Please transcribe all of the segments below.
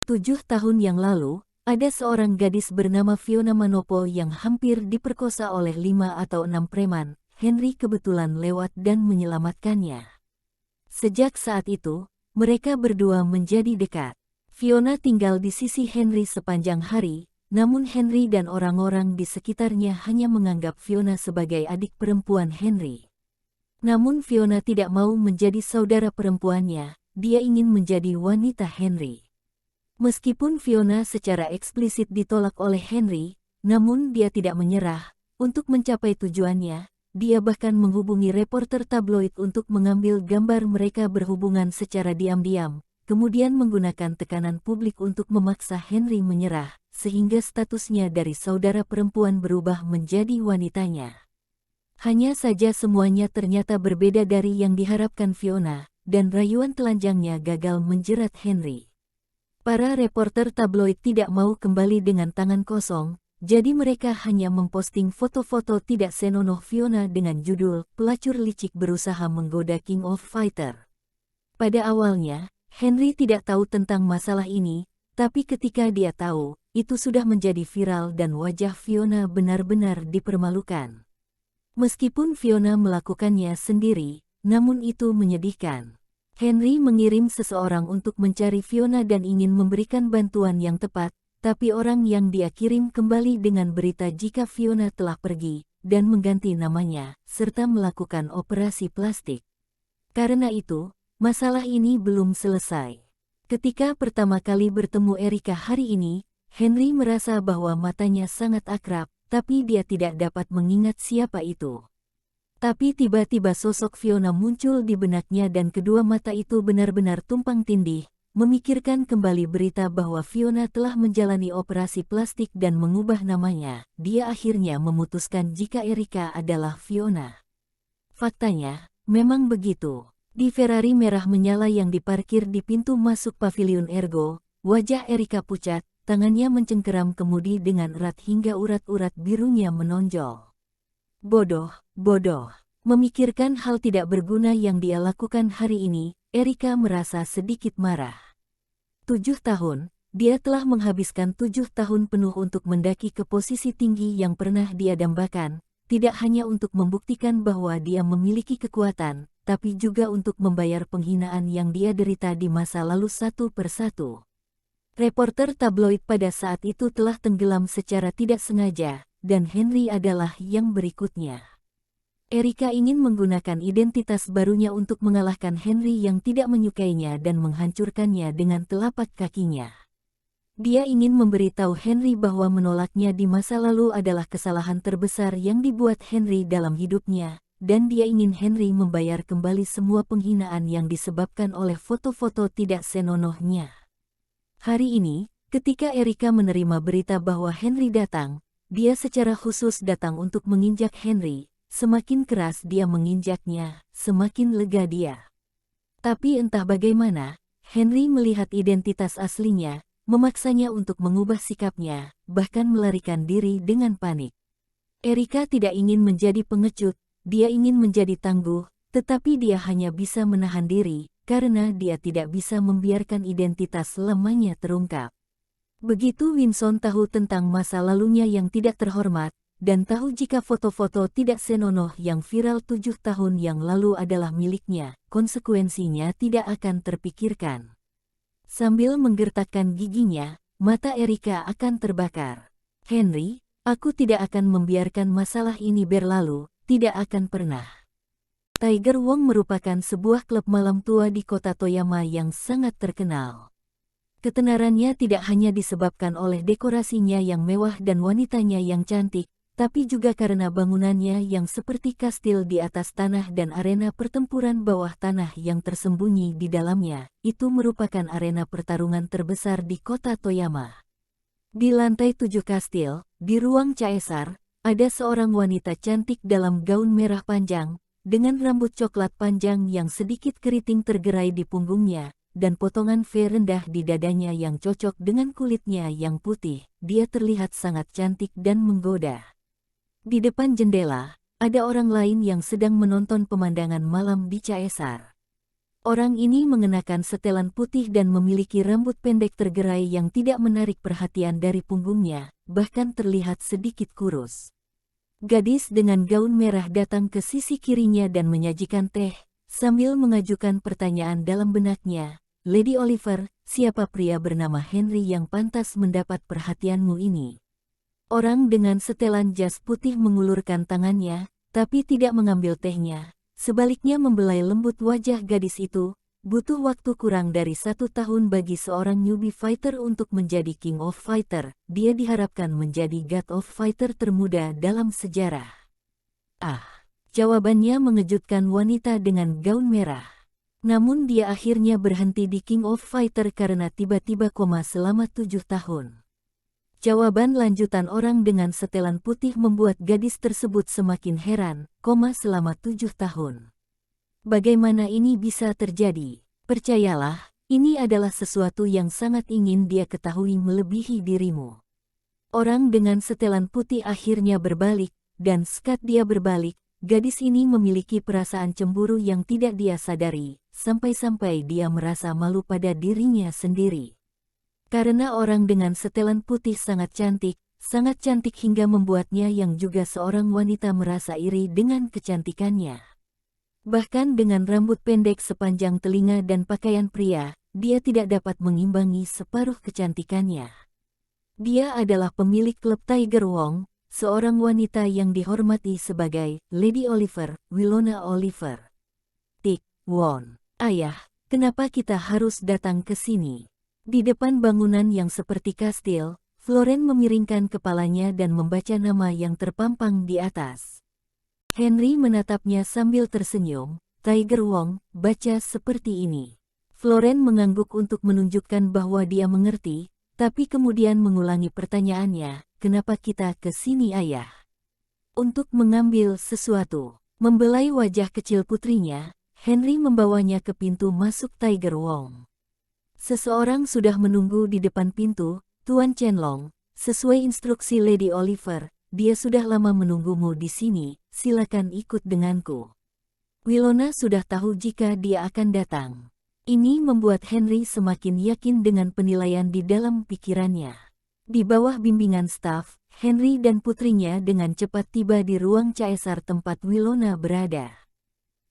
7 tahun yang lalu, ada seorang gadis bernama Fiona Manopo yang hampir diperkosa oleh 5 atau 6 preman. Henry kebetulan lewat dan menyelamatkannya. Sejak saat itu, mereka berdua menjadi dekat. Fiona tinggal di sisi Henry sepanjang hari, namun Henry dan orang-orang di sekitarnya hanya menganggap Fiona sebagai adik perempuan Henry. Namun Fiona tidak mau menjadi saudara perempuannya, dia ingin menjadi wanita Henry. Meskipun Fiona secara eksplisit ditolak oleh Henry, namun dia tidak menyerah. Untuk mencapai tujuannya, dia bahkan menghubungi reporter tabloid untuk mengambil gambar mereka berhubungan secara diam-diam, kemudian menggunakan tekanan publik untuk memaksa Henry menyerah, sehingga statusnya dari saudara perempuan berubah menjadi wanitanya. Hanya saja semuanya ternyata berbeda dari yang diharapkan Fiona, dan rayuan telanjangnya gagal menjerat Henry. Para reporter tabloid tidak mau kembali dengan tangan kosong, jadi mereka hanya memposting foto-foto tidak senonoh Fiona dengan judul "Pelacur licik berusaha menggoda King of Fighter". Pada awalnya, Henry tidak tahu tentang masalah ini, tapi ketika dia tahu, itu sudah menjadi viral dan wajah Fiona benar-benar dipermalukan. Meskipun Fiona melakukannya sendiri, namun itu menyedihkan. Henry mengirim seseorang untuk mencari Fiona dan ingin memberikan bantuan yang tepat, tapi orang yang dia kirim kembali dengan berita jika Fiona telah pergi, dan mengganti namanya, serta melakukan operasi plastik. Karena itu, masalah ini belum selesai. Ketika pertama kali bertemu Erika hari ini, Henry merasa bahwa matanya sangat akrab, tapi dia tidak dapat mengingat siapa itu. Tapi tiba-tiba sosok Fiona muncul di benaknya dan kedua mata itu benar-benar tumpang tindih, memikirkan kembali berita bahwa Fiona telah menjalani operasi plastik dan mengubah namanya. Dia akhirnya memutuskan jika Erika adalah Fiona. Faktanya, memang begitu. Di Ferrari merah menyala yang diparkir di pintu masuk paviliun Ergo, wajah Erika pucat, tangannya mencengkeram kemudi dengan erat hingga urat-urat birunya menonjol. Bodoh. Memikirkan hal tidak berguna yang dia lakukan hari ini, Erika merasa sedikit marah. 7 tahun, dia telah menghabiskan 7 tahun penuh untuk mendaki ke posisi tinggi yang pernah dia dambakan, tidak hanya untuk membuktikan bahwa dia memiliki kekuatan, tapi juga untuk membayar penghinaan yang dia derita di masa lalu satu persatu. Reporter tabloid pada saat itu telah tenggelam secara tidak sengaja, dan Henry adalah yang berikutnya. Erika ingin menggunakan identitas barunya untuk mengalahkan Henry yang tidak menyukainya dan menghancurkannya dengan telapak kakinya. Dia ingin memberitahu Henry bahwa menolaknya di masa lalu adalah kesalahan terbesar yang dibuat Henry dalam hidupnya, dan dia ingin Henry membayar kembali semua penghinaan yang disebabkan oleh foto-foto tidak senonohnya. Hari ini, ketika Erika menerima berita bahwa Henry datang, dia secara khusus datang untuk menginjak Henry. Semakin keras dia menginjaknya, semakin lega dia. Tapi entah bagaimana, Henry melihat identitas aslinya, memaksanya untuk mengubah sikapnya, bahkan melarikan diri dengan panik. Erika tidak ingin menjadi pengecut, dia ingin menjadi tangguh, tetapi dia hanya bisa menahan diri, karena dia tidak bisa membiarkan identitas lamanya terungkap. Begitu Winson tahu tentang masa lalunya yang tidak terhormat, dan tahu jika foto-foto tidak senonoh yang viral 7 tahun yang lalu adalah miliknya, konsekuensinya tidak akan terpikirkan. Sambil menggertakkan giginya, mata Erika akan terbakar. Henry, aku tidak akan membiarkan masalah ini berlalu, tidak akan pernah. Tiger Wong merupakan sebuah klub malam tua di kota Toyama yang sangat terkenal. Ketenarannya tidak hanya disebabkan oleh dekorasinya yang mewah dan wanitanya yang cantik, tapi juga karena bangunannya yang seperti kastil di atas tanah dan arena pertempuran bawah tanah yang tersembunyi di dalamnya. Itu merupakan arena pertarungan terbesar di kota Toyama. Di lantai 7 kastil, di ruang caesar, ada seorang wanita cantik dalam gaun merah panjang, dengan rambut coklat panjang yang sedikit keriting tergerai di punggungnya, dan potongan V rendah di dadanya yang cocok dengan kulitnya yang putih. Dia terlihat sangat cantik dan menggoda. Di depan jendela, ada orang lain yang sedang menonton pemandangan malam di caesar. Orang ini mengenakan setelan putih dan memiliki rambut pendek tergerai yang tidak menarik perhatian dari punggungnya, bahkan terlihat sedikit kurus. Gadis dengan gaun merah datang ke sisi kirinya dan menyajikan teh, sambil mengajukan pertanyaan dalam benaknya. Lady Oliver, siapa pria bernama Henry yang pantas mendapat perhatianmu ini? Orang dengan setelan jas putih mengulurkan tangannya, tapi tidak mengambil tehnya. Sebaliknya membelai lembut wajah gadis itu. Butuh waktu kurang dari 1 tahun bagi seorang newbie fighter untuk menjadi King of Fighter. Dia diharapkan menjadi God of Fighter termuda dalam sejarah. Ah, jawabannya mengejutkan wanita dengan gaun merah. Namun dia akhirnya berhenti di King of Fighter karena tiba-tiba koma selama 7 tahun. Jawaban lanjutan orang dengan setelan putih membuat gadis tersebut semakin heran, selama 7 tahun. Bagaimana ini bisa terjadi? Percayalah, ini adalah sesuatu yang sangat ingin dia ketahui melebihi dirimu. Orang dengan setelan putih akhirnya berbalik, dan saat dia berbalik, gadis ini memiliki perasaan cemburu yang tidak dia sadari, sampai-sampai dia merasa malu pada dirinya sendiri. Karena orang dengan setelan putih sangat cantik hingga membuatnya yang juga seorang wanita merasa iri dengan kecantikannya. Bahkan dengan rambut pendek sepanjang telinga dan pakaian pria, dia tidak dapat mengimbangi separuh kecantikannya. Dia adalah pemilik klub Tiger Wong, seorang wanita yang dihormati sebagai Lady Oliver, Winona Oliver. Tik, Won. Ayah, kenapa kita harus datang ke sini? Di depan bangunan yang seperti kastil, Floren memiringkan kepalanya dan membaca nama yang terpampang di atas. Henry menatapnya sambil tersenyum. Tiger Wong, baca seperti ini. Floren mengangguk untuk menunjukkan bahwa dia mengerti, tapi kemudian mengulangi pertanyaannya, kenapa kita ke sini ayah? Untuk mengambil sesuatu. Membelai wajah kecil putrinya, Henry membawanya ke pintu masuk Tiger Wong. Seseorang sudah menunggu di depan pintu, Tuan Chenlong. Sesuai instruksi Lady Oliver, dia sudah lama menunggumu di sini, silakan ikut denganku. Winona sudah tahu jika dia akan datang. Ini membuat Henry semakin yakin dengan penilaian di dalam pikirannya. Di bawah bimbingan staf, Henry dan putrinya dengan cepat tiba di ruang caesar tempat Winona berada.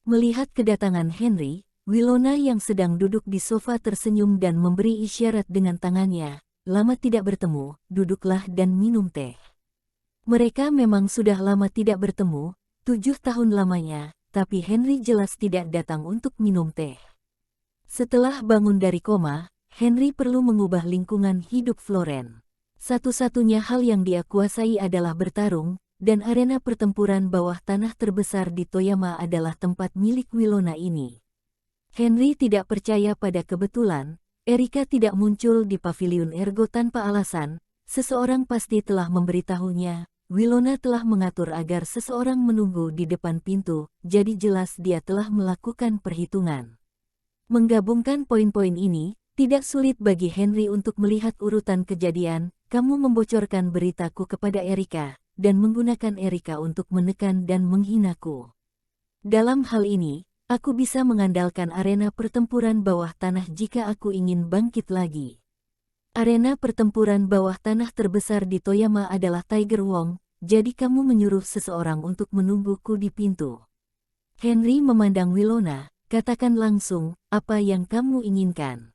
Melihat kedatangan Henry, Winona yang sedang duduk di sofa tersenyum dan memberi isyarat dengan tangannya. Lama tidak bertemu, duduklah dan minum teh. Mereka memang sudah lama tidak bertemu, 7 tahun lamanya, tapi Henry jelas tidak datang untuk minum teh. Setelah bangun dari koma, Henry perlu mengubah lingkungan hidup Floren. Satu-satunya hal yang dia kuasai adalah bertarung, dan arena pertempuran bawah tanah terbesar di Toyama adalah tempat milik Winona ini. Henry tidak percaya pada kebetulan, Erika tidak muncul di paviliun Ergo tanpa alasan, seseorang pasti telah memberitahunya, Winona telah mengatur agar seseorang menunggu di depan pintu, jadi jelas dia telah melakukan perhitungan. Menggabungkan poin-poin ini, tidak sulit bagi Henry untuk melihat urutan kejadian, kamu membocorkan beritaku kepada Erika, dan menggunakan Erika untuk menekan dan menghinaku. Dalam hal ini, aku bisa mengandalkan arena pertempuran bawah tanah jika aku ingin bangkit lagi. Arena pertempuran bawah tanah terbesar di Toyama adalah Tiger Wong, jadi kamu menyuruh seseorang untuk menungguku di pintu. Henry memandang Winona, katakan langsung, apa yang kamu inginkan.